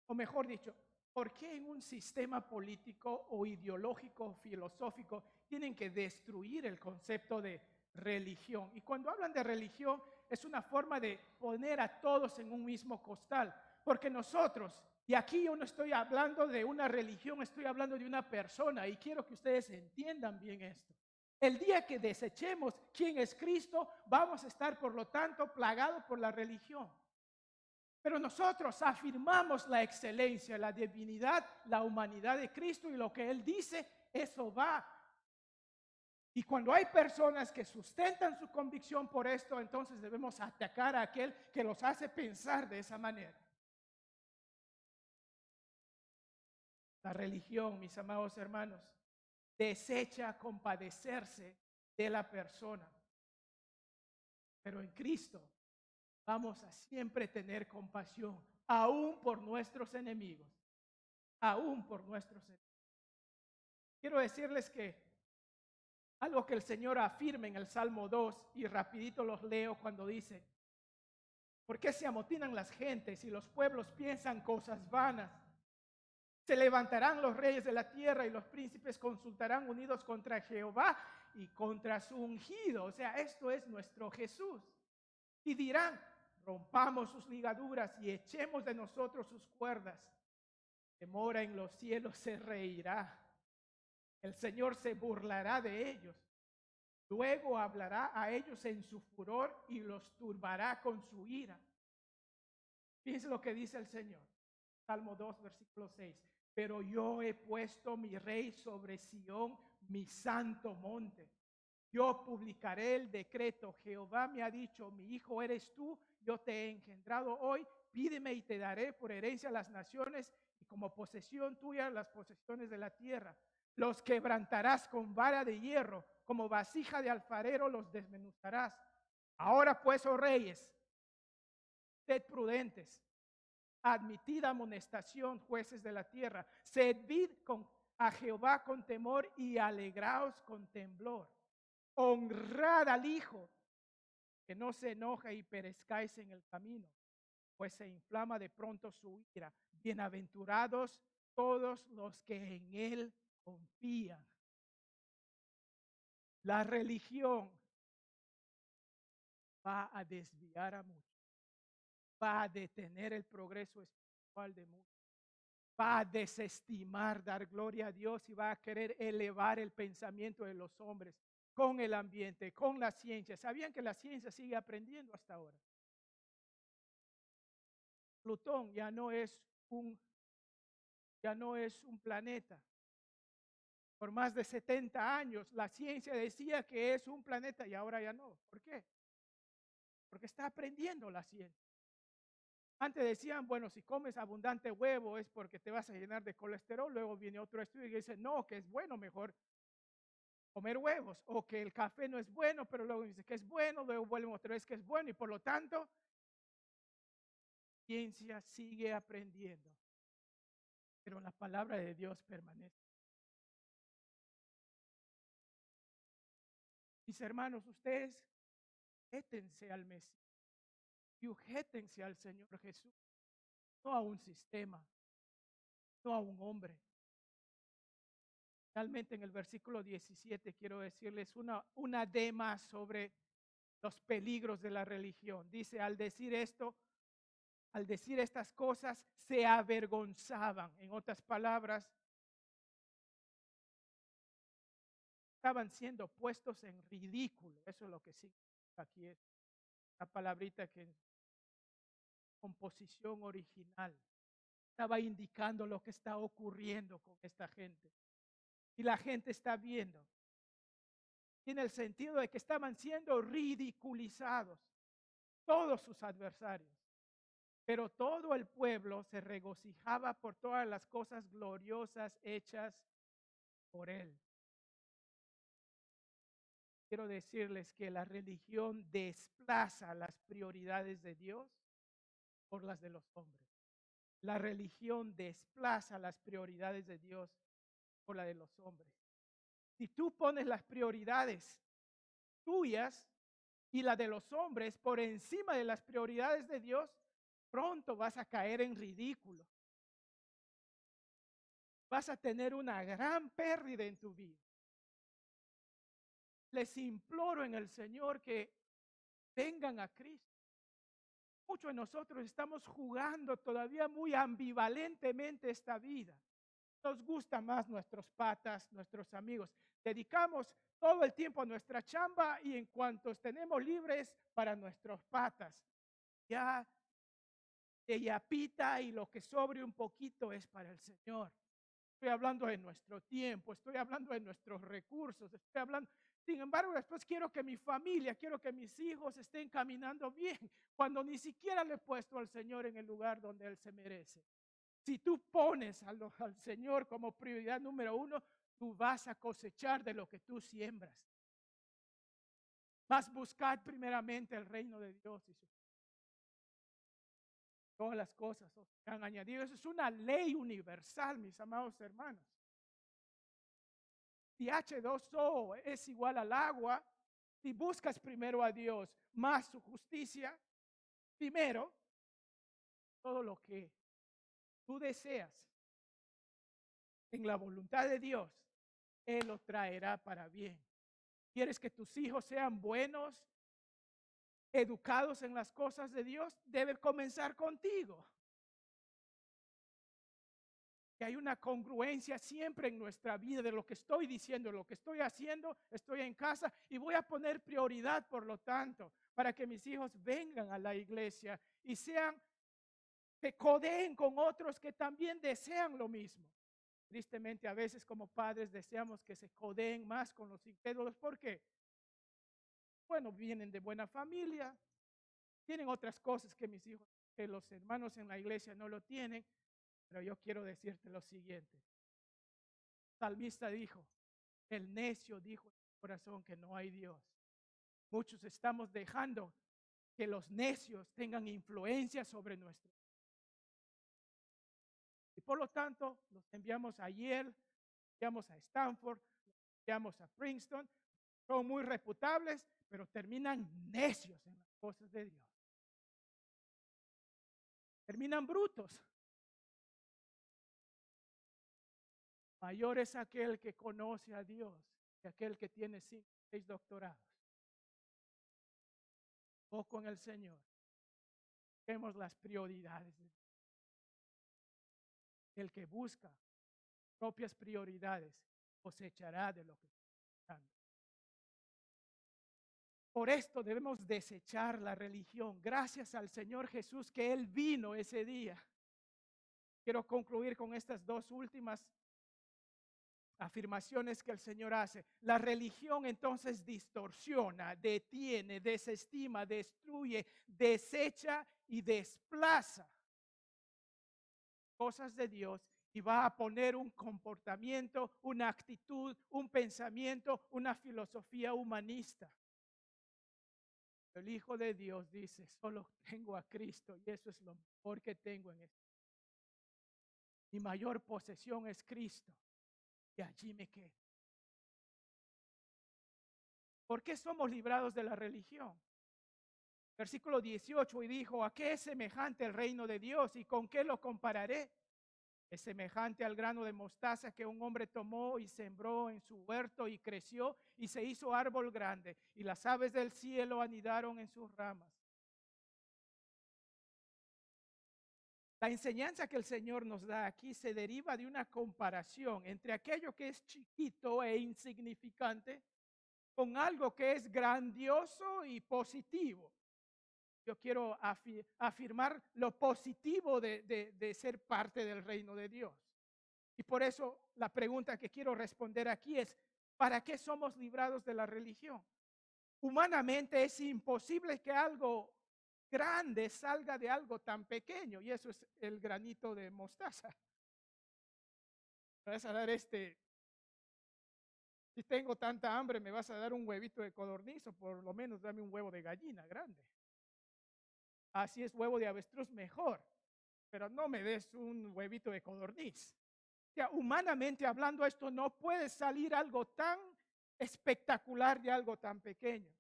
o mejor dicho, ¿por qué en un sistema político o ideológico o filosófico tienen que destruir el concepto de religión? Y cuando hablan de religión es una forma de poner a todos en un mismo costal, porque nosotros, y aquí yo no estoy hablando de una religión, estoy hablando de una persona y quiero que ustedes entiendan bien esto. El día que desechemos quién es Cristo, vamos a estar por lo tanto plagados por la religión. Pero nosotros afirmamos la excelencia, la divinidad, la humanidad de Cristo y lo que Él dice, eso va. Y cuando hay personas que sustentan su convicción por esto, entonces debemos atacar a aquel que los hace pensar de esa manera. La religión, mis amados hermanos, desecha compadecerse de la persona. Pero en Cristo vamos a siempre tener compasión, aún por nuestros enemigos, aún por nuestros enemigos. Quiero decirles que algo que el Señor afirma en el Salmo 2, y rapidito los leo cuando dice, ¿por qué se amotinan las gentes y los pueblos piensan cosas vanas? Se levantarán los reyes de la tierra y los príncipes consultarán unidos contra Jehová y contra su ungido. O sea, esto es nuestro Jesús. Y dirán, rompamos sus ligaduras y echemos de nosotros sus cuerdas. Que mora en los cielos se reirá. El Señor se burlará de ellos. Luego hablará a ellos en su furor y los turbará con su ira. Fíjense lo que dice el Señor. Salmo 2, versículo 6. Pero yo he puesto mi rey sobre Sión, mi santo monte. Yo publicaré el decreto. Jehová me ha dicho, mi hijo eres tú, yo te he engendrado hoy. Pídeme y te daré por herencia las naciones y como posesión tuya las posesiones de la tierra. Los quebrantarás con vara de hierro, como vasija de alfarero los desmenuzarás. Ahora pues, oh reyes, sed prudentes, admitid amonestación, jueces de la tierra, servid a Jehová con temor y alegraos con temblor. Honrad al Hijo, que no se enoja y perezcáis en el camino, pues se inflama de pronto su ira. Bienaventurados todos los que en Él confían. La religión va a desviar a muchos, va a detener el progreso espiritual de muchos, va a desestimar, dar gloria a Dios y va a querer elevar el pensamiento de los hombres con el ambiente, con la ciencia. ¿Sabían que la ciencia sigue aprendiendo hasta ahora? Plutón ya no es un planeta. Por más de 70 años la ciencia decía que es un planeta y ahora ya no. ¿Por qué? Porque está aprendiendo la ciencia. Antes decían, bueno, si comes abundante huevo es porque te vas a llenar de colesterol. Luego viene otro estudio y dice, no, que es bueno, mejor comer huevos. O que el café no es bueno, pero luego dice que es bueno, luego vuelven otra vez que es bueno. Y por lo tanto, la ciencia sigue aprendiendo. Pero la palabra de Dios permanece. Mis hermanos, ustedes sujétense al Mesías, sujétense al Señor Jesús, no a un sistema, no a un hombre. Realmente en el versículo 17 quiero decirles una dema sobre los peligros de la religión. Dice, al decir esto, al decir estas cosas, se avergonzaban. En otras palabras, estaban siendo puestos en ridículo. Eso es lo que significa aquí es la palabrita que en composición original estaba indicando lo que está ocurriendo con esta gente. y la gente está viendo. Tiene el sentido de que estaban siendo ridiculizados todos sus adversarios. Pero todo el pueblo se regocijaba por todas las cosas gloriosas hechas por él. Quiero decirles que la religión desplaza las prioridades de Dios por las de los hombres. La religión desplaza las prioridades de Dios por las de los hombres. Si tú pones las prioridades tuyas y la de los hombres por encima de las prioridades de Dios, pronto vas a caer en ridículo. Vas a tener una gran pérdida en tu vida. Les imploro en el Señor que vengan a Cristo. Muchos de nosotros estamos jugando todavía muy ambivalentemente esta vida. Nos gustan más nuestros patas, nuestros amigos. Dedicamos todo el tiempo a nuestra chamba y en cuanto tenemos libres para nuestros patas. Ya de yapita y lo que sobre un poquito es para el Señor. Estoy hablando de nuestro tiempo, estoy hablando de nuestros recursos, estoy hablando. Sin embargo, después quiero que mi familia, quiero que mis hijos estén caminando bien, cuando ni siquiera le he puesto al Señor en el lugar donde Él se merece. Si tú pones al Señor como prioridad número uno, tú vas a cosechar de lo que tú siembras. Vas a buscar primeramente el reino de Dios y todas las cosas que han añadido. Eso es una ley universal, mis amados hermanos. Si H2O es igual al agua, si buscas primero a Dios más su justicia, primero, todo lo que tú deseas en la voluntad de Dios, Él lo traerá para bien. ¿Quieres que tus hijos sean buenos, educados en las cosas de Dios? Debe comenzar contigo. Que hay una congruencia siempre en nuestra vida de lo que estoy diciendo, lo que estoy haciendo, estoy en casa y voy a poner prioridad, por lo tanto, para que mis hijos vengan a la iglesia y se codeen con otros que también desean lo mismo. Tristemente, a veces como padres deseamos que se codeen más con los incrédulos. ¿Por qué? Bueno, vienen de buena familia, tienen otras cosas que mis hijos, que los hermanos en la iglesia no lo tienen, pero yo quiero decirte lo siguiente. El salmista dijo, el necio dijo en su corazón que no hay Dios. Muchos estamos dejando que los necios tengan influencia sobre nuestro. Y por lo tanto, los enviamos a Yale, enviamos a Stanford, enviamos a Princeton. Son muy reputables, pero terminan necios en las cosas de Dios. Terminan brutos. Mayor es aquel que conoce a Dios que aquel que tiene 5 o 6 doctorados. Poco en el Señor. Vemos las prioridades. El que busca propias prioridades cosechará de lo que está buscando. Por esto debemos desechar la religión. Gracias al Señor Jesús que Él vino ese día. Quiero concluir con estas dos últimas afirmaciones que el Señor hace. La religión entonces distorsiona, detiene, desestima, destruye, desecha y desplaza cosas de Dios y va a poner un comportamiento, una actitud, un pensamiento, una filosofía humanista. El Hijo de Dios dice, solo tengo a Cristo y eso es lo mejor que tengo en esto. Mi mayor posesión es Cristo y allí me quedo. ¿Por qué somos librados de la religión? Versículo 18, y dijo, ¿a qué es semejante el reino de Dios y con qué lo compararé? Es semejante al grano de mostaza que un hombre tomó y sembró en su huerto y creció y se hizo árbol grande y las aves del cielo anidaron en sus ramas. La enseñanza que el Señor nos da aquí se deriva de una comparación entre aquello que es chiquito e insignificante con algo que es grandioso y positivo. Yo quiero afirmar lo positivo de ser parte del reino de Dios. Y por eso la pregunta que quiero responder aquí es, ¿para qué somos librados de la religión? Humanamente es imposible que algo grande salga de algo tan pequeño, y eso es el granito de mostaza. Me vas a dar si tengo tanta hambre, me vas a dar un huevito de codorniz, o por lo menos dame un huevo de gallina grande. Así es, huevo de avestruz mejor, pero no me des un huevito de codorniz. O sea, humanamente hablando, esto no puede salir algo tan espectacular de algo tan pequeño.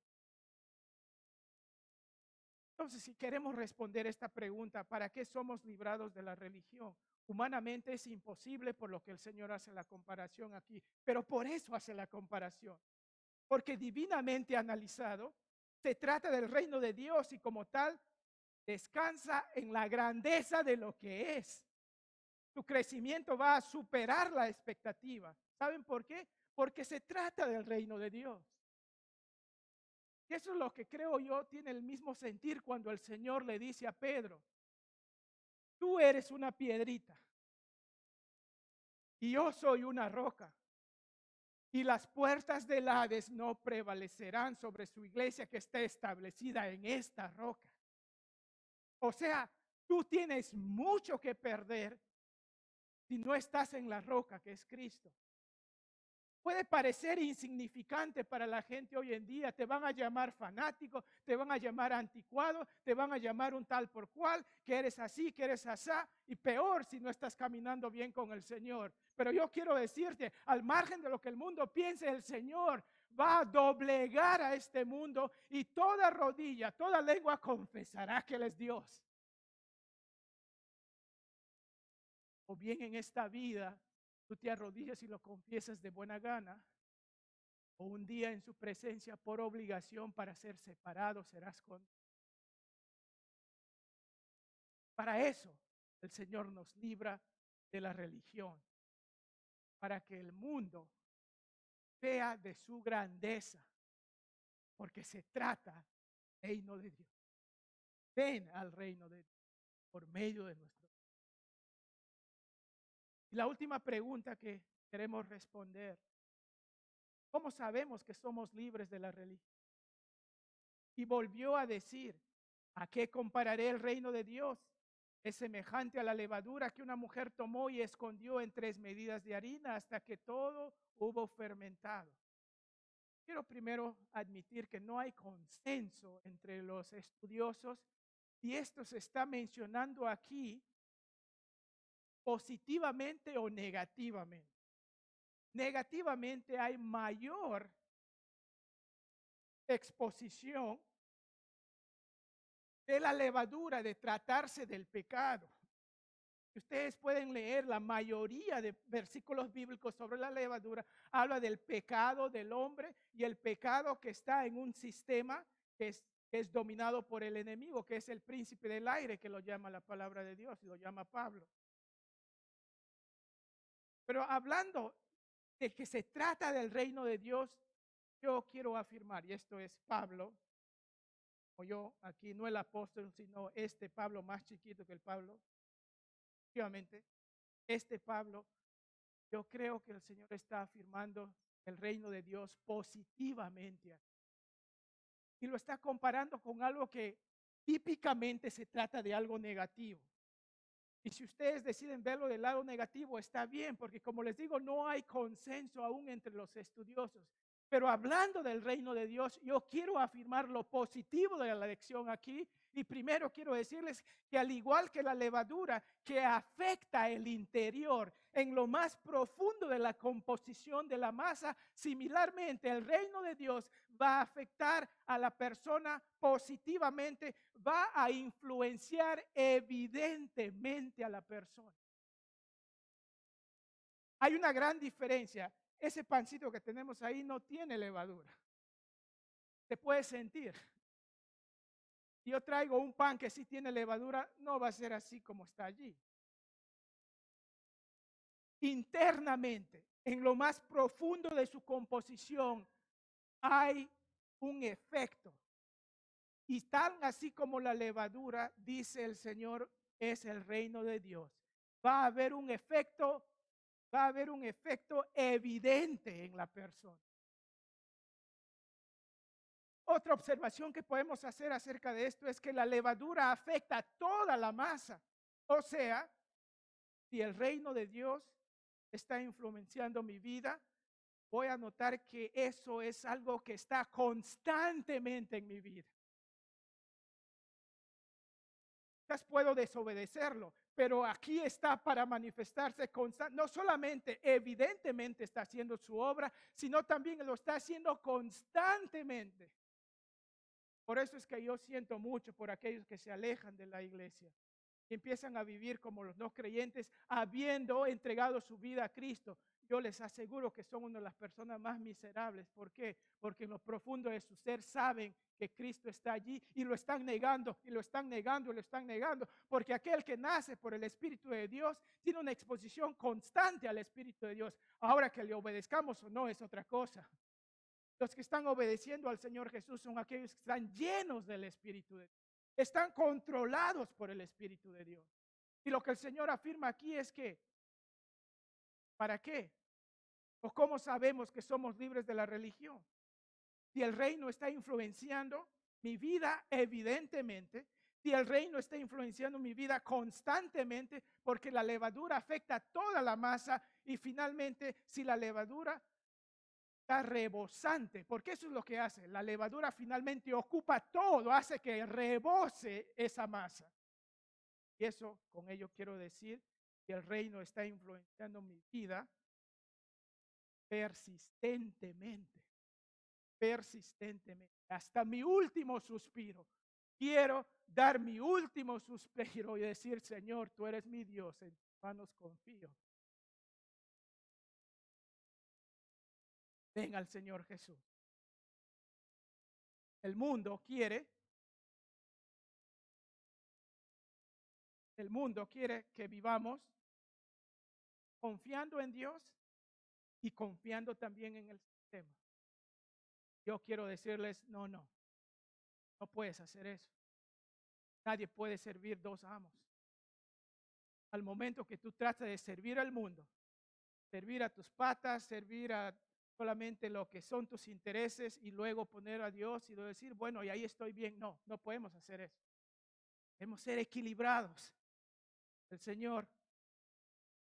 Entonces, si queremos responder esta pregunta, ¿para qué somos librados de la religión? Humanamente es imposible, por lo que el Señor hace la comparación aquí, pero por eso hace la comparación, porque divinamente analizado, se trata del reino de Dios y como tal, descansa en la grandeza de lo que es. Tu crecimiento va a superar la expectativa. ¿Saben por qué? Porque se trata del reino de Dios. Y eso es lo que creo yo tiene el mismo sentir cuando el Señor le dice a Pedro, tú eres una piedrita y yo soy una roca. Y las puertas del Hades no prevalecerán sobre su iglesia que está establecida en esta roca. O sea, tú tienes mucho que perder si no estás en la roca que es Cristo. Puede parecer insignificante para la gente hoy en día. Te van a llamar fanático, te van a llamar anticuado, te van a llamar un tal por cual, que eres así, que eres asá, y peor si no estás caminando bien con el Señor. Pero yo quiero decirte, al margen de lo que el mundo piense, el Señor va a doblegar a este mundo y toda rodilla, toda lengua confesará que Él es Dios. O bien en esta vida, tú te arrodillas y lo confiesas de buena gana, o un día en su presencia por obligación para ser separado serás con. Para eso el Señor nos libra de la religión, para que el mundo vea de su grandeza, porque se trata del reino de Dios. Ven al reino de Dios por medio de nuestro. Y la última pregunta que queremos responder, ¿cómo sabemos que somos libres de la religión? Y volvió a decir, ¿a qué compararé el reino de Dios? Es semejante a la levadura que una mujer tomó y escondió en 3 medidas de harina hasta que todo hubo fermentado. Quiero primero admitir que no hay consenso entre los estudiosos y esto se está mencionando aquí positivamente o negativamente. Negativamente hay mayor exposición de la levadura, de tratarse del pecado. Ustedes pueden leer la mayoría de versículos bíblicos sobre la levadura. Habla del pecado del hombre y el pecado que está en un sistema que es dominado por el enemigo, que es el príncipe del aire, que lo llama la palabra de Dios y lo llama Pablo. Pero hablando de que se trata del reino de Dios, yo quiero afirmar, y esto es Pablo, o yo aquí, no el apóstol, sino este Pablo más chiquito que el Pablo, efectivamente, este Pablo. Yo creo que el Señor está afirmando el reino de Dios positivamente y lo está comparando con algo que típicamente se trata de algo negativo. Y si ustedes deciden verlo del lado negativo, está bien, porque como les digo, no hay consenso aún entre los estudiosos. Pero hablando del reino de Dios, yo quiero afirmar lo positivo de la lección aquí. Y primero quiero decirles que al igual que la levadura que afecta el interior en lo más profundo de la composición de la masa, similarmente el reino de Dios va a afectar a la persona positivamente, va a influenciar evidentemente a la persona. Hay una gran diferencia. Ese pancito que tenemos ahí no tiene levadura. Se puede sentir. Si yo traigo un pan que sí tiene levadura, no va a ser así como está allí. Internamente, en lo más profundo de su composición, hay un efecto. Y tan así como la levadura, dice el Señor, es el reino de Dios. Va a haber un efecto va a haber un efecto evidente en la persona. Otra observación que podemos hacer acerca de esto es que la levadura afecta a toda la masa. O sea, si el reino de Dios está influenciando mi vida, voy a notar que eso es algo que está constantemente en mi vida. Quizás puedo desobedecerlo, pero aquí está para manifestarse constante. No solamente evidentemente está haciendo su obra, sino también lo está haciendo constantemente. Por eso es que yo siento mucho por aquellos que se alejan de la iglesia y empiezan a vivir como los no creyentes, habiendo entregado su vida a Cristo. Yo les aseguro que son una de las personas más miserables. ¿Por qué? Porque en lo profundo de su ser saben que Cristo está allí y lo están negando, y lo están negando, y lo están negando. Porque aquel que nace por el Espíritu de Dios tiene una exposición constante al Espíritu de Dios. Ahora que le obedezcamos o no es otra cosa. Los que están obedeciendo al Señor Jesús son aquellos que están llenos del Espíritu de Dios. Están controlados por el Espíritu de Dios. Y lo que el Señor afirma aquí es que, ¿para qué? ¿O cómo sabemos que somos libres de la religión? Si el reino está influenciando mi vida, evidentemente. Si el reino está influenciando mi vida constantemente, porque la levadura afecta a toda la masa. Y finalmente, si la levadura está rebosante, porque eso es lo que hace. La levadura finalmente ocupa todo, hace que rebose esa masa. Y eso, con ello quiero decir que el reino está influenciando mi vida persistentemente, persistentemente, hasta mi último suspiro. Quiero dar mi último suspiro y decir, Señor, tú eres mi Dios, en tus manos confío. Ven al Señor Jesús. El mundo quiere que vivamos confiando en Dios y confiando también en el sistema. Yo quiero decirles, no puedes hacer eso. Nadie puede servir dos amos. Al momento que tú tratas de servir al mundo, servir a tus patas, servir a solamente lo que son tus intereses y luego poner a Dios y decir, bueno, y ahí estoy bien. No podemos hacer eso. Debemos ser equilibrados. El Señor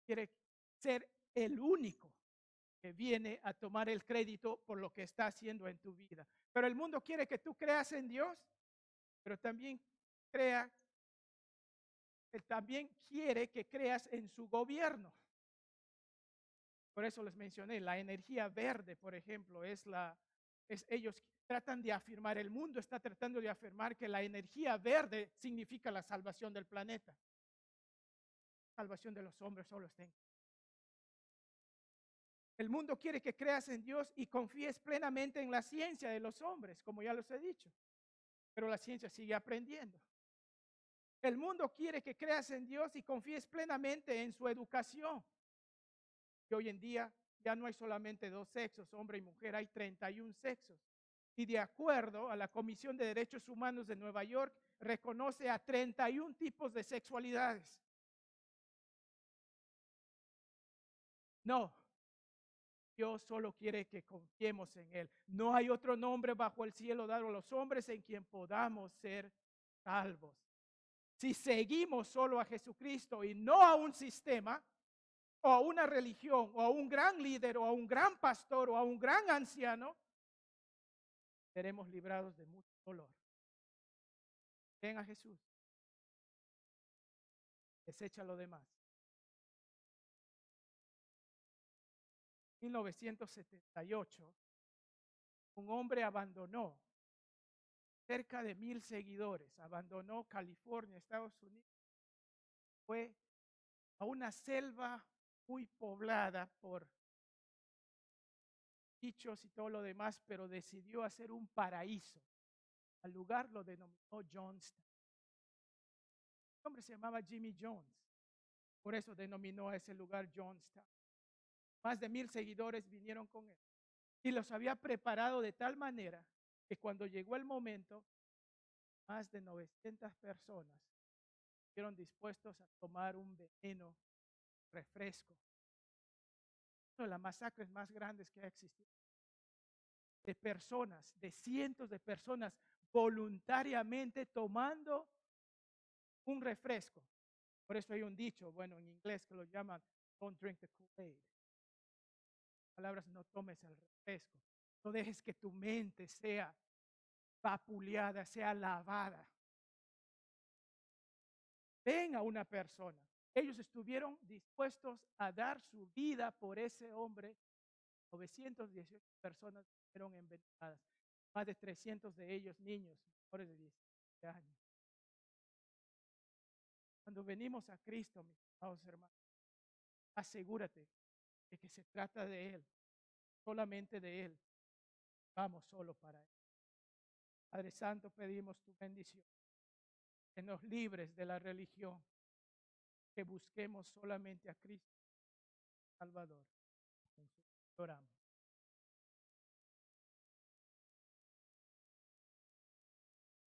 quiere ser el único que viene a tomar el crédito por lo que está haciendo en tu vida. Pero el mundo quiere que tú creas en Dios, pero también también quiere que creas en su gobierno. Por eso les mencioné, la energía verde, por ejemplo, ellos tratan de afirmar, el mundo está tratando de afirmar que la energía verde significa la salvación del planeta. Salvación de los hombres solo está en Cristo. El mundo quiere que creas en Dios y confíes plenamente en la ciencia de los hombres, como ya los he dicho. Pero la ciencia sigue aprendiendo. El mundo quiere que creas en Dios y confíes plenamente en su educación. Que hoy en día ya no hay solamente dos sexos, hombre y mujer, hay 31 sexos. Y de acuerdo a la Comisión de Derechos Humanos de Nueva York, reconoce a 31 tipos de sexualidades. No, Dios solo quiere que confiemos en Él. No hay otro nombre bajo el cielo dado a los hombres en quien podamos ser salvos. Si seguimos solo a Jesucristo y no a un sistema, o a una religión, o a un gran líder, o a un gran pastor, o a un gran anciano, seremos librados de mucho dolor. Ven a Jesús. Desecha lo demás. 1978, un hombre abandonó cerca de 1,000 seguidores, abandonó California, Estados Unidos, fue a una selva muy poblada por bichos y todo lo demás, pero decidió hacer un paraíso. Al lugar lo denominó Johnstown. El hombre se llamaba Jimmy Jones, por eso denominó a ese lugar Johnstown. Más de 1,000 seguidores vinieron con él y los había preparado de tal manera que cuando llegó el momento, más de 900 personas estuvieron dispuestos a tomar un veneno, refresco, una de las masacres más grandes que ha existido. De personas, de cientos de personas voluntariamente tomando un refresco. Por eso hay un dicho, bueno, en inglés que lo llaman don't drink the Kool-Aid. Palabras, no tomes el refresco. No dejes que tu mente sea vapuleada, sea lavada. Ven a una persona. Ellos estuvieron dispuestos a dar su vida por ese hombre. 918 personas fueron envenenadas. Más de 300 de ellos niños menores de 17 años. Cuando venimos a Cristo, mis amados hermanos, asegúrate de que se trata de Él, solamente de Él. Vamos solo para Él. Padre Santo, pedimos tu bendición, que nos libres de la religión, que busquemos solamente a Cristo Salvador. En su nombre oramos.